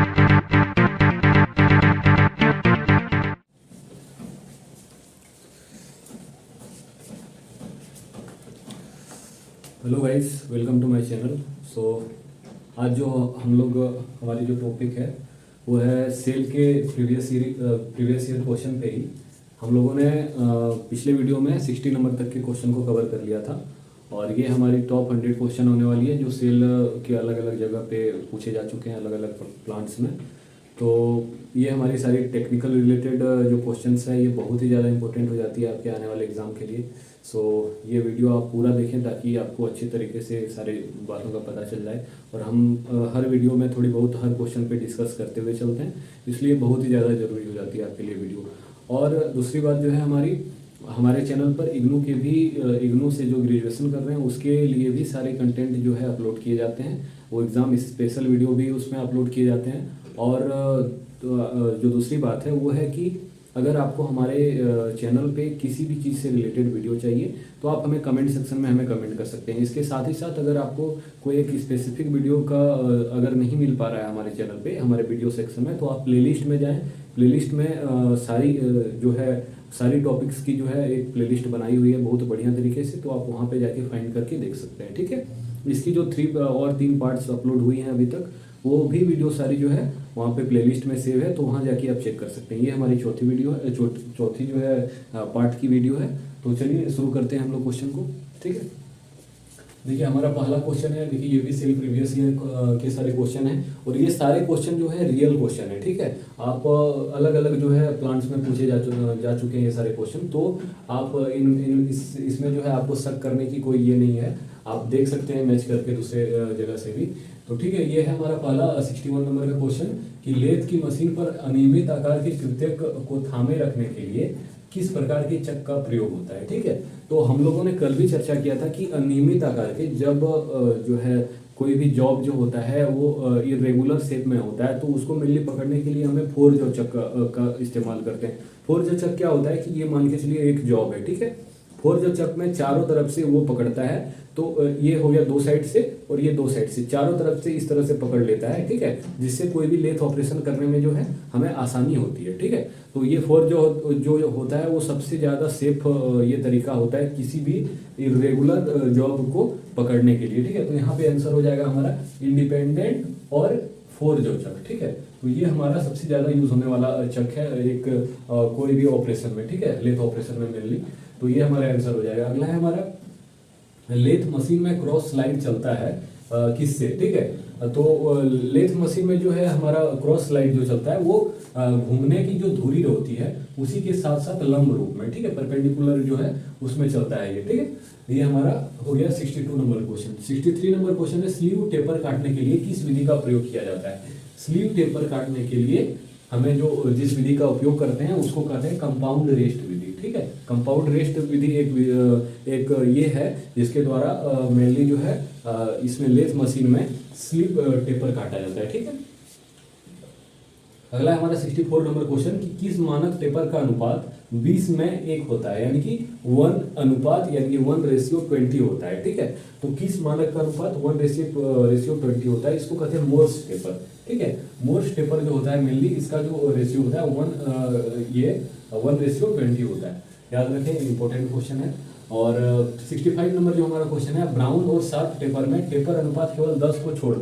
Hello guys, welcome to my channel. So आज जो हम लोग हमारी जो टॉपिक है वो है सेल के प्रीवियस ईयर क्वेश्चन पे ही। हम लोगों ने पिछले वीडियो में 60 नंबर तक के क्वेश्चन को कवर कर लिया था और ये हमारी टॉप 100 क्वेश्चन होने वाली है जो सेल के अलग अलग जगह पे पूछे जा चुके हैं अलग अलग प्लांट्स में। तो ये हमारी सारी टेक्निकल रिलेटेड जो क्वेश्चंस है ये बहुत ही ज़्यादा इंपॉर्टेंट हो जाती है आपके आने वाले एग्ज़ाम के लिए। सो ये वीडियो आप पूरा देखें ताकि आपको अच्छी तरीके से सारी बातों का पता चल जाए। और हम हर वीडियो में थोड़ी बहुत हर क्वेश्चन पे डिस्कस करते हुए चलते हैं, इसलिए बहुत ही ज़्यादा ज़रूरी हो जाती है आपके लिए वीडियो। और दूसरी बात जो है हमारे चैनल पर इग्नू से जो ग्रेजुएशन कर रहे हैं उसके लिए भी सारे कंटेंट जो है अपलोड किए जाते हैं। वो एग्ज़ाम स्पेशल वीडियो भी उसमें अपलोड किए जाते हैं। और जो दूसरी बात है वो है कि अगर आपको हमारे चैनल पे किसी भी चीज़ से रिलेटेड वीडियो चाहिए तो आप हमें कमेंट सेक्शन में हमें कमेंट कर सकते हैं। इसके साथ ही साथ अगर आपको कोई एक स्पेसिफिक वीडियो का अगर नहीं मिल पा रहा है हमारे चैनल पे हमारे वीडियो सेक्शन में, तो आप प्लेलिस्ट में जाएं। प्लेलिस्ट में सारी टॉपिक्स की जो है एक प्लेलिस्ट बनाई हुई है बहुत बढ़िया तरीके से, तो आप वहाँ पे जाके फाइंड करके देख सकते हैं। ठीक है, इसकी जो 3 पार्ट्स अपलोड हुई हैं अभी तक, वो भी वीडियो सारी जो है वहाँ पे प्लेलिस्ट में सेव है, तो वहाँ जाके आप चेक कर सकते हैं। ये हमारी चौथी वीडियो है, चौथी जो है पार्ट की वीडियो है। तो चलिए शुरू करते हैं हम लोग क्वेश्चन को। ठीक है, देखिए हमारा पहला क्वेश्चन है। देखिए ये भी सेल प्रीवियस ईयर के सारे क्वेश्चन हैं और ये सारे क्वेश्चन जो है रियल क्वेश्चन है। ठीक है, आप अलग अलग जो है प्लांट्स में पूछे जा चुके हैं ये सारे क्वेश्चन, तो आप इसमें जो है आपको शक करने की कोई ये नहीं है, आप देख सकते हैं मैच करके दूसरे जगह से भी। तो ठीक है, ये है हमारा पहला 61 नंबर का क्वेश्चन कि लेथ की मशीन पर अनियमित आकार के कृत्यक को थामे रखने के लिए किस प्रकार के चक का प्रयोग होता है। ठीक है, तो हम लोगों ने कल भी चर्चा किया था कि अनियमित आकार के जब जो है कोई भी जॉब जो होता है वो इरेगुलर शेप में होता है, तो उसको मेनली पकड़ने के लिए हमें फोर जो चक का इस्तेमाल करते हैं। फोर जो चक क्या होता है कि ये मान के चलिए एक जॉब है। ठीक है, फोर जो चक में चारों तरफ से वो पकड़ता है, तो ये हो गया 2 साइड से और ये 2 साइड से, चारों तरफ से इस तरह से पकड़ लेता है। ठीक है, जिससे कोई भी लेथ ऑपरेशन करने में जो है हमें आसानी होती है। ठीक है, तो ये फोर जो होता है वो सबसे ज़्यादा सेफ ये तरीका होता है किसी भी इरेगुलर जॉब को पकड़ने के लिए। ठीक है, तो यहाँ पे आंसर हो जाएगा हमारा इंडिपेंडेंट और फोर जो चक। ठीक है, तो ये हमारा सबसे ज़्यादा यूज होने वाला चक है एक कोई भी ऑपरेशन में। ठीक है, लेथ ऑपरेशन में मेनली, तो ये हमारा आंसर हो जाएगा। अगला है हमारा लेथ मशीन में क्रॉस स्लाइड चलता है किससे। ठीक है, तो लेथ मशीन में जो है हमारा क्रॉस स्लाइड जो चलता है वो घूमने की जो धुरी होती है उसी के साथ साथ लंब रूप में, ठीक है, परपेंडिकुलर जो है उसमें चलता है ये। ठीक है, ये हमारा हो गया 62 नंबर क्वेश्चन। 63 नंबर क्वेश्चन है स्लीव टेपर काटने के लिए किस विधि का प्रयोग किया जाता है। स्लीव टेपर काटने के लिए हमें जो जिस विधि का उपयोग करते हैं उसको कहते हैं कंपाउंड रेस्ट विधि। ठीक है, कंपाउंड रेस्ट विधि एक ये है जिसके द्वारा मेनली जो है इसमें लेथ मशीन में स्लीव टेपर काटा जाता है। ठीक है, अगला हमारा 64 नंबर क्वेश्चन कि किस मानक टेपर का अनुपात 20 में 1 होता है, यानी कि 1 अनुपात यानी कि 1:20 होता है। ठीक है, तो किस मानक का अनुपात 1:20 होता है, इसको कहते हैं मोर्स टेपर। ठीक है, मोर्स टेपर जो होता है मेनली इसका जो रेशियो होता है 1:20 होता है। याद रखें, इंपॉर्टेंट क्वेश्चन है। और 65 नंबर जो हमारा क्वेश्चन है ब्राउन और शार्प टेपर में टेपर अनुपात केवल 10 को छोड़।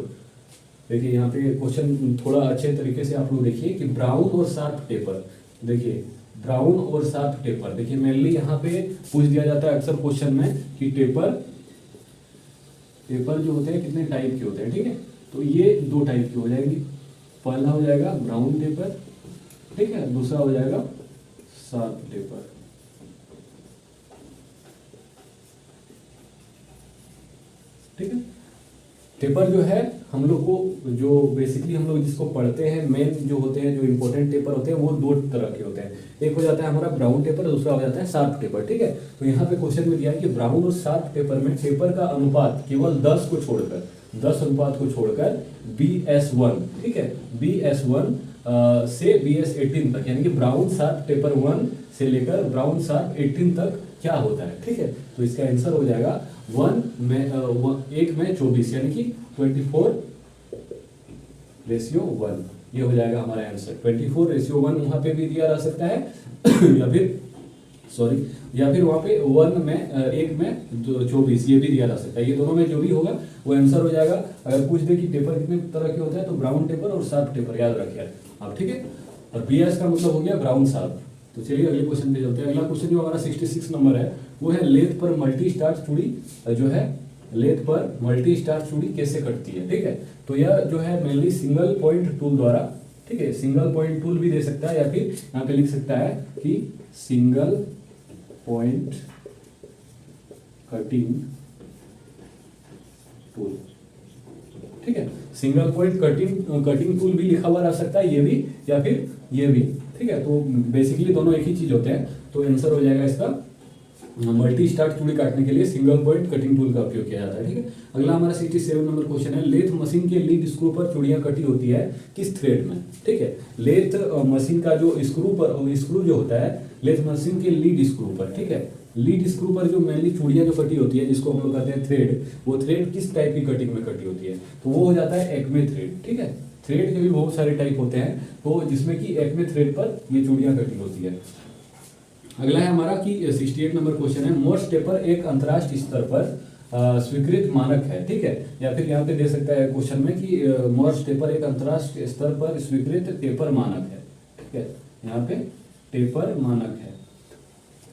देखिए यहाँ पे क्वेश्चन थोड़ा अच्छे तरीके से आप लोग देखिए कि ब्राउन और शार्प टेपर, देखिए ब्राउन और शार्प टेपर, देखिए मेनली यहाँ पे पूछ दिया जाता है अक्सर क्वेश्चन में कि टेपर जो होते हैं कितने टाइप के होते हैं। ठीक है, तो ये 2 टाइप की हो जाएंगी। पहला हो जाएगा ब्राउन टेपर, ठीक है, दूसरा हो जाएगा शार्प टेपर। ठीक है, टेपर जो है हम लोग को जो बेसिकली हम लोग जिसको पढ़ते हैं मेन जो होते हैं जो इंपॉर्टेंट टेपर होते हैं वो 2 तरह के होते हैं। एक हो जाता है हमारा ब्राउन टेपर, दूसरा हो जाता है शार्प टेपर। ठीक है, तो यहाँ पे क्वेश्चन में दिया है कि ब्राउन और शार्प टेपर में टेपर का अनुपात केवल 10 को छोड़कर 10 अनुपात को छोड़कर BS1, ठीक है, BS1 से BS18 तक, यानी कि ब्राउन शार्प टेपर 1 से लेकर ब्राउन शार्प 18 तक क्या होता है। ठीक है, तो इसका आंसर हो जाएगा 1 में 24, यानी कि 24:1। ये हो जाएगा हमारा आंसर। 24:1 वहाँ पे भी दिया जा सकता है या फिर वहाँ पे 1 में 1 में 24 ये भी दिया जा सकता है। ये दोनों में जो भी होगा वो आंसर हो जाएगा। अगर पूछ दे कि टेपर कितने तरह के होते हैं तो ब्राउन टेपर और शार्प टेपर याद रखिए आप, ठीक है। और BS का मतलब हो गया ब्राउन शार्प। तो चलिए अगले क्वेश्चन पे चलते हैं। अगला क्वेश्चन जो हमारा 66 नंबर है वो है लेथ पर मल्टी स्टार्च चूड़ी जो है, लेथ पर मल्टी स्टार्च चूड़ी कैसे कटती है, ठीक है। तो यह जो है मेनली सिंगल पॉइंट टूल द्वारा, ठीक है, सिंगल पॉइंट टूल भी दे सकता है या फिर यहाँ पे लिख सकता है कि सिंगल पॉइंट कटिंग टूल, ठीक है। सिंगल पॉइंट कटिंग टूल भी लिखा हुआ रह सकता है, ये भी या फिर ये भी, ठीक है। तो बेसिकली दोनों एक ही चीज होते हैं। तो आंसर हो जाएगा इसका मल्टी स्टार्च चूड़ी काटने के लिए सिंगल पॉइंट कटिंग टूल का उपयोग किया जाता है, ठीक है। अगला हमारा 67 नंबर क्वेश्चन है, लेथ मशीन के लीड स्क्रू पर चूड़ियां कटी होती है किस थ्रेड में, ठीक है। लेथ मशीन का जो स्क्रू जो होता है लेथ मशीन के लीड स्क्रू पर, ठीक है, लीड स्क्रू पर जो मेनली चूड़ियां जो कटी होती है जिसको हम लोग कहते हैं थ्रेड, वो थ्रेड किस टाइप की कटिंग में कटी होती है, तो वो हो जाता है एक्मे थ्रेड, ठीक है। थ्रेड के भी बहुत सारे टाइप होते हैं, तो जिसमें कि एक्मे थ्रेड पर ये चूड़ियां कटी होती है। अगला है हमारा कि 68 नंबर क्वेश्चन है, मोर्स टेपर एक अंतरराष्ट्रीय स्तर पर स्वीकृत मानक है, ठीक है। या फिर यहाँ पे दे सकता है क्वेश्चन में कि मोर्स टेपर एक अंतरराष्ट्रीय स्तर पर स्वीकृत टेपर मानक है, ठीक है। यहाँ पे टेपर मानक है,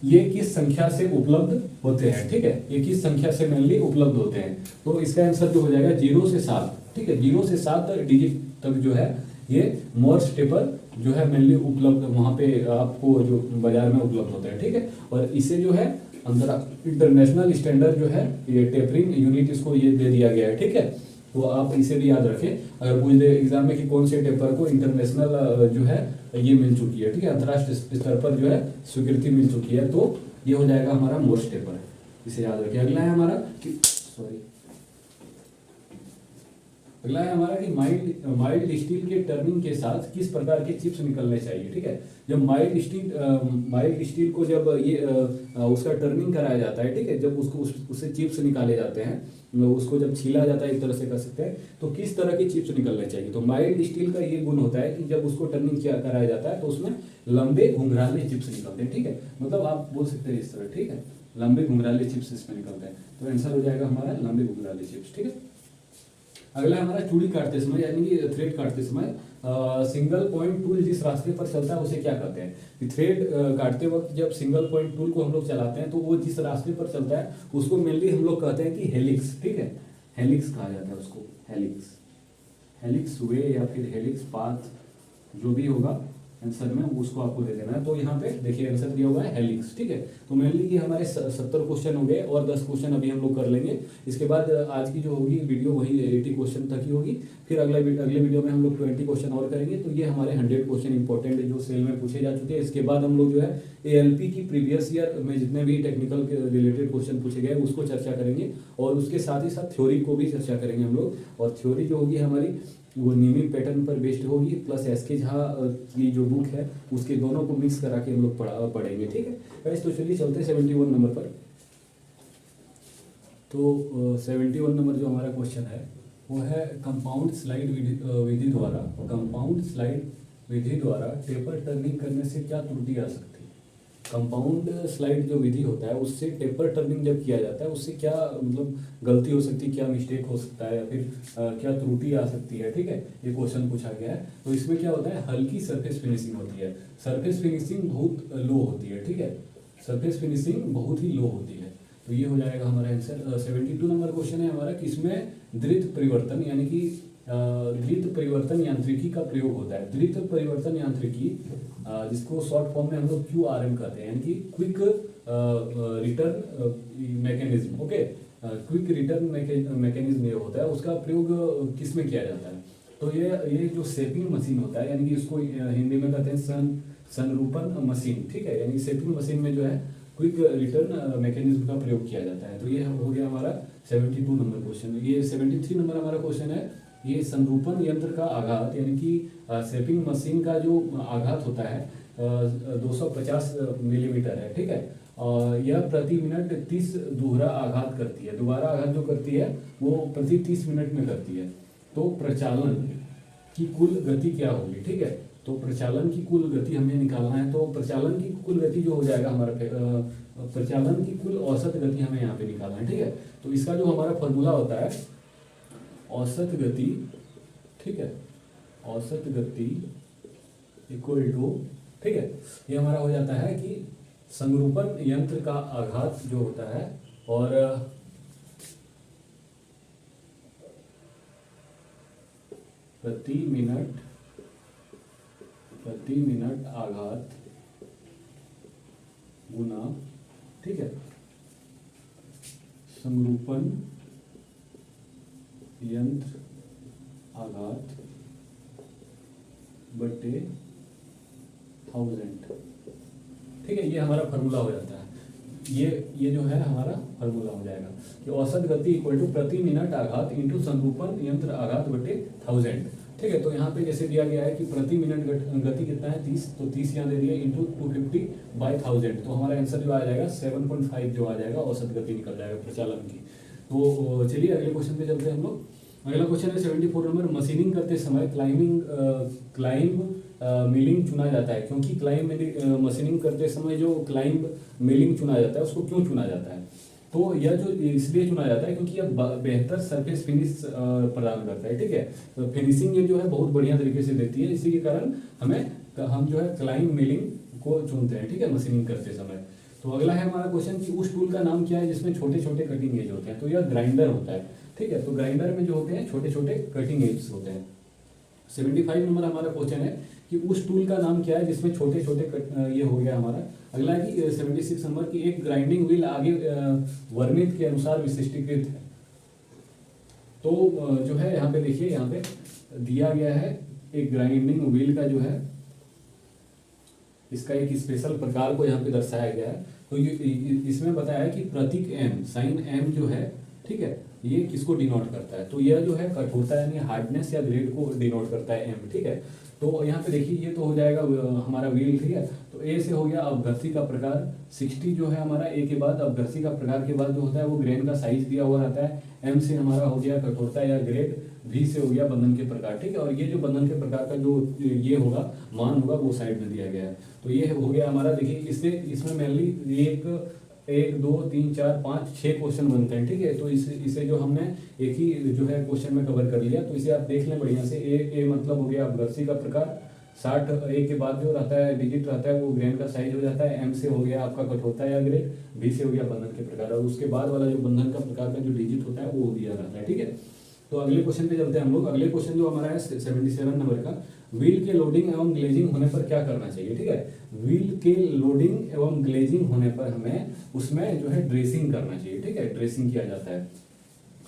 ये किस संख्या से उपलब्ध होते हैं, ठीक है। ये किस संख्या से मेनली उपलब्ध होते हैं, तो इसका आंसर जो हो जाएगा 0 से 7, ठीक है। 0 से 7 डिजिट तक जो है ये मोर्स टेपर जो है मेनली उपलब्ध वहाँ पे आपको जो बाजार में उपलब्ध होते हैं, ठीक है। और इसे जो है इंटरनेशनल स्टैंडर्ड जो है ये टेपरिंग यूनिट इसको ये दे दिया गया है, ठीक है। तो आप इसे भी याद रखें अगर पूछ दे एग्जाम में कि कौन से टेपर को इंटरनेशनल जो है ये मिल चुकी है, ठीक है, अंतर्राष्ट्रीय स्तर पर जो है स्वीकृति मिल चुकी है, तो ये हो जाएगा हमारा मोर्स टेपर, इसे याद रखिए। अगला है हमारा कि माइल्ड स्टील के टर्निंग के साथ किस प्रकार के चिप्स निकलने चाहिए, ठीक है। जब माइल्ड स्टील को जब ये उसका टर्निंग कराया जाता है, ठीक है, जब उसको उससे चिप्स निकाले जाते हैं, उसको जब छीला जाता है एक तरह से कर सकते हैं, तो किस तरह के चिप्स निकलने चाहिए। तो माइल्ड स्टील का ये गुण होता है कि जब उसको टर्निंग किया कराया जाता है तो उसमें लंबे घुंघराले चिप्स निकलते हैं, ठीक है। मतलब आप बोल सकते हैं इस तरह, ठीक है, लंबे घुंघराले चिप्स इसमें निकलते हैं। तो आंसर हो जाएगा हमारा लंबे घुंघराले चिप्स, ठीक है। अगला हमारा चूड़ी काटते समय यानी कि थ्रेड काटते समय सिंगल पॉइंट टूल जिस रास्ते पर चलता है उसे क्या कहते हैं। थ्रेड काटते वक्त जब सिंगल पॉइंट टूल को हम लोग चलाते हैं तो वो जिस रास्ते पर चलता है उसको मेनली हम लोग कहते हैं कि हेलिक्स, ठीक है, हेलिक्स कहा जाता है उसको, हेलिक्स वे या फिर हेलिक्स पाथ जो भी होगा आंसर में उसको आपको दे देना है। तो यहाँ पे देखिए आंसर दिया हुआ है हेलिक्स, ठीक है। तो मेनली ये हमारे 70 क्वेश्चन हो गए और 10 क्वेश्चन अभी हम लोग कर लेंगे। इसके बाद आज की जो होगी वीडियो वही 80 क्वेश्चन तक ही होगी। फिर अगले वीडियो में हम लोग 20 क्वेश्चन और करेंगे। तो ये हमारे 100 क्वेश्चन इंपॉर्टेंट जो सेल में पूछे जा चुके हैं। इसके बाद हम लोग जो है ALP की प्रीवियस ईयर में जितने भी टेक्निकल के रिलेटेड क्वेश्चन पूछे गए उसको चर्चा करेंगे और उसके साथ ही साथ थ्योरी को भी चर्चा करेंगे हम लोग। और थ्योरी जो होगी हमारी वो नियमित पैटर्न पर बेस्ड होगी, प्लस SK झा की जो बुक है उसके दोनों को मिक्स करा के हम लोग पढ़ेंगे, ठीक है गाइस। तो चलिए चलते हैं 71 नंबर पर। तो 71 नंबर जो हमारा क्वेश्चन है वो है कंपाउंड स्लाइड विधि द्वारा टेपर टर्निंग करने से क्या त्रुटि आ सकती है। कंपाउंड स्लाइड जो विधि होता है उससे टेपर टर्निंग जब किया जाता है उससे क्या मतलब गलती हो सकती है, क्या मिस्टेक हो सकता है या फिर क्या त्रुटि आ सकती है, ठीक है, ये क्वेश्चन पूछा गया है। तो इसमें क्या होता है हल्की सरफेस फिनिशिंग होती है, सरफेस फिनिशिंग बहुत लो होती है, ठीक है, सरफेस फिनिशिंग बहुत ही लो होती है। तो ये हो जाएगा हमारा आंसर। 72 नंबर क्वेश्चन है हमारा किसमें द्वित परिवर्तन यानी कि द्वित परिवर्तन यांत्रिकी का प्रयोग होता है। द्वित परिवर्तन यांत्रिकी जिसको शॉर्ट फॉर्म में हम लोग QRM कहते हैं यानी कि quick return mechanism, okay, quick return mechanism ये होता है, उसका प्रयोग किस में किया जाता है। तो ये जो शेपिंग मशीन होता है यानी कि इसको हिंदी में कहते हैं संरूपण मशीन, ठीक है, यानी शेपिंग मशीन में जो है क्विक रिटर्न मैकेनिज्म का प्रयोग किया जाता है। तो ये हो गया हमारा 72 नंबर क्वेश्चन। ये 73 नंबर हमारा क्वेश्चन है, ये संरूपण यंत्र का आघात यानी कि शेपिंग मशीन का जो आघात होता है 250 मिलीमीटर है, ठीक है, और यह प्रति मिनट 30 दोहरा आघात करती है। दोबारा आघात जो करती है वो प्रति 30 मिनट में करती है। तो प्रचालन की कुल गति क्या होगी, ठीक है। तो प्रचालन की कुल गति हमें निकालना है, तो प्रचालन की कुल गति जो हो जाएगा हमारा प्रचालन की कुल औसत गति हमें यहाँ पे निकालना है, ठीक है। तो इसका जो हमारा फॉर्मूला होता है औसत गति, ठीक है, औसत गति इक्वल टू, ठीक है, ये हमारा हो जाता है कि संरूपण यंत्र का आघात जो होता है और प्रति मिनट आघात गुना, ठीक है, संरूपण यंत्र आघात बटे 1000, ठीक है। ये हमारा फार्मूला हो जाता है, ये जो है हमारा फार्मूला हो जाएगा कि औसत गति इक्वल टू प्रति मिनट आघात इंटू संरूपण यंत्र आघात बटे 1000, ठीक है। तो यहाँ पे जैसे दिया गया है कि प्रति मिनट गति कितना है 30, तो 30 यहाँ दे दिया इंटू 250/1000, तो हमारा आंसर जो आ जाएगा 7.5 जो आ जाएगा औसत गति निकल जाएगा प्रचालन की। तो चलिए अगले क्वेश्चन पे चलते हैं हम लोग। अगला क्वेश्चन है 74 नंबर। मशीनिंग करते समय क्लाइंब मिलिंग चुना जाता है, क्योंकि मशीनिंग करते समय जो क्लाइंब मिलिंग चुना जाता है उसको क्यों चुना जाता है? तो यह जो इसलिए चुना जाता है क्योंकि यह बेहतर सरफेस फिनिश प्रदान करता है, ठीक है। तो फिनिशिंग ये जो है बहुत बढ़िया तरीके से देती है, इसी के कारण हम जो है क्लाइंब मिलिंग को चुनते हैं, ठीक है, मशीनिंग करते समय। तो अगला है हमारा क्वेश्चन कि उस टूल का नाम क्या है जिसमें छोटे छोटे कटिंग एज होते हैं? तो यह ग्राइंडर होता है, ठीक है। तो ग्राइंडर में जो होते हैं छोटे छोटे कटिंग एज होते हैं। 75 नंबर हमारा क्वेश्चन है कि उस टूल का नाम क्या है जिसमें छोटे छोटे ये हो गया हमारा। अगला है कि 76 नंबर की एक ग्राइंडिंग व्हील आगे वर्णित के अनुसार विशिष्टीकृत है। तो जो है यहाँ पे देखिए, यहाँ पे दिया गया है एक ग्राइंडिंग व्हील का जो है इसका एक स्पेशल प्रकार को यहाँ पे दर्शाया गया है। तो इसमें बताया है कि प्रतीक एम, साइन एम जो है, ठीक है, ये किसको डिनोट करता है? तो यह जो है कठोरता यानी हार्डनेस या ग्रेड को डिनोट करता है एम, ठीक है। तो यहाँ पे देखिए ये तो हो जाएगा हमारा व्हील, ठीक है। तो ए से हो गया अवघर्षी का प्रकार, 60 जो है हमारा ए के बाद अवघर्षी का प्रकार के बाद जो होता है वो ग्रेन का साइज दिया हुआ रहता है। एम से हमारा हो गया कठोरता या ग्रेड, भी से हो गया बंधन के प्रकार, ठीक है। और ये जो बंधन के प्रकार का जो ये होगा मान होगा वो साइड में दिया गया है। तो ये हो गया हमारा, देखिए इसमें मेनली एक 2 3 4 5 6 क्वेश्चन बनते हैं, ठीक है। तो इसे जो हमने एक ही जो है क्वेश्चन में कवर कर लिया, तो इसे आप देख लें बढ़िया से। ए मतलब हो गया अवघर्षी का प्रकार, 60 ए के बाद जो रहता है डिजिट रहता है वो ग्रेन का साइज हो जाता है। एम से हो गया आपका कठोरता या ग्रेड, बी से हो गया बंधन के प्रकार, और उसके बाद वाला जो बंधन का प्रकार का जो डिजिट होता है वो दिया रहता है, ठीक है। तो अगले क्वेश्चन पे चलते हैं हम लोग। अगले क्वेश्चन जो हमारा है 77 नंबर का, व्हील के लोडिंग एवं ग्लेजिंग होने पर क्या करना चाहिए, ठीक है। व्हील के लोडिंग एवं ग्लेजिंग होने पर हमें उसमें जो है ड्रेसिंग करना चाहिए, ठीक है, ड्रेसिंग किया जाता है।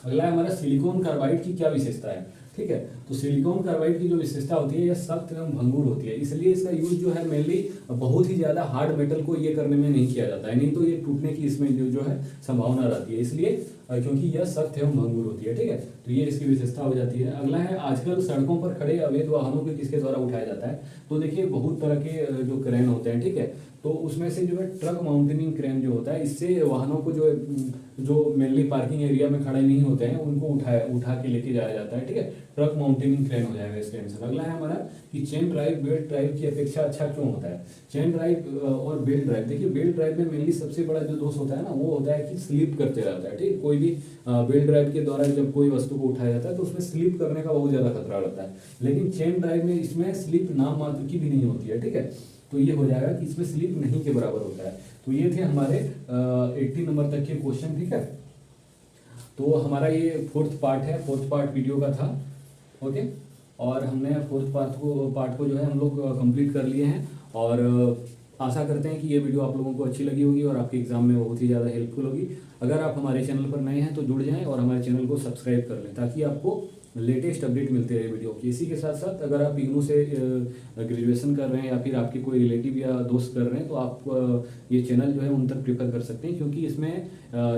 अगला है हमारा सिलिकॉन कार्बाइड की क्या विशेषता है, ठीक है। तो सिलिकॉन कार्बाइड की जो विशेषता होती है यह सख्त एवं भंगुर होती है, इसलिए इसका यूज जो है मेनली बहुत ही ज्यादा हार्ड मेटल को ये करने में नहीं किया जाता है, नहीं तो ये टूटने की इसमें जो है संभावना रहती है, इसलिए क्योंकि यह सख्त एवं भंगुर होती है, ठीक है। तो ये इसकी विशेषता हो जाती है। अगला है आजकल सड़कों पर खड़े अवैध वाहनों को किसके द्वारा उठाया जाता है? तो देखिए बहुत तरह के जो क्रेन होते हैं, ठीक है। तो उसमें से जो है ट्रक माउंटेनिंग क्रेन जो होता है, इससे वाहनों को जो मेनली पार्किंग एरिया में खड़े नहीं होते हैं उनको उठा के लेके जाया जाता है, ठीक है। ट्रक माउंटेनिंग क्रेन हो जाएगा इसका आंसर। अगला है हमारा कि चेन ड्राइव बेल्ट ड्राइव की अपेक्षा अच्छा क्यों होता है? चेन ड्राइव और बेल्ट ड्राइव, देखिए बेल्ट ड्राइव में मेनली सबसे बड़ा जो दोष होता है ना वो होता है कि स्लिप करते रहता है, ठीक। कोई भी बेल्ट ड्राइव के द्वारा जब कोई वस्तु को उठाया जाता है तो उसमें स्लिप करने का बहुत ज्यादा खतरा रहता है, लेकिन चेन ड्राइव में इसमें स्लिप नाम मात्र की भी नहीं होती है, ठीक है। तो ये हो जाएगा कि इसमें स्लिप नहीं के बराबर होता है। तो ये थे हमारे 80 नंबर तक के क्वेश्चन, ठीक है। तो हमारा ये फोर्थ पार्ट वीडियो का था, ओके। और हमने फोर्थ पार्ट को जो है हम लोग कंप्लीट कर लिए हैं, और आशा करते हैं कि ये वीडियो आप लोगों को अच्छी लगी होगी और आपके एग्जाम में बहुत ही ज़्यादा हेल्पफुल होगी। अगर आप हमारे चैनल पर नए हैं तो जुड़ जाएं और हमारे चैनल को सब्सक्राइब कर लें ताकि आपको लेटेस्ट अपडेट मिलते रहे वीडियो की। इसी के साथ साथ अगर आप इग्नू से ग्रेजुएशन कर रहे हैं या फिर आपके कोई रिलेटिव या दोस्त कर रहे हैं तो आप ये चैनल जो है उन तक प्रीफर कर सकते हैं, क्योंकि इसमें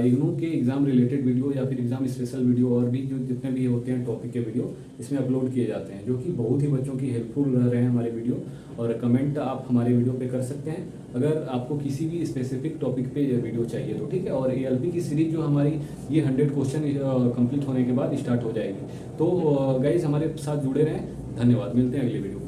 इग्नू के एग्जाम रिलेटेड वीडियो या फिर एग्जाम स्पेशल वीडियो और भी जो जितने भी होते हैं टॉपिक के वीडियो इसमें अपलोड किए जाते हैं, जो कि बहुत ही बच्चों की हेल्पफुल रह रहे हैं हमारे वीडियो। और कमेंट आप हमारे वीडियो पे कर सकते हैं अगर आपको किसी भी स्पेसिफिक टॉपिक पे वीडियो चाहिए तो, ठीक है। और ALP की सीरीज जो हमारी ये 100 क्वेश्चन कंप्लीट होने के बाद स्टार्ट हो जाएगी। तो गाइज हमारे साथ जुड़े रहें। धन्यवाद, मिलते हैं अगली वीडियो में।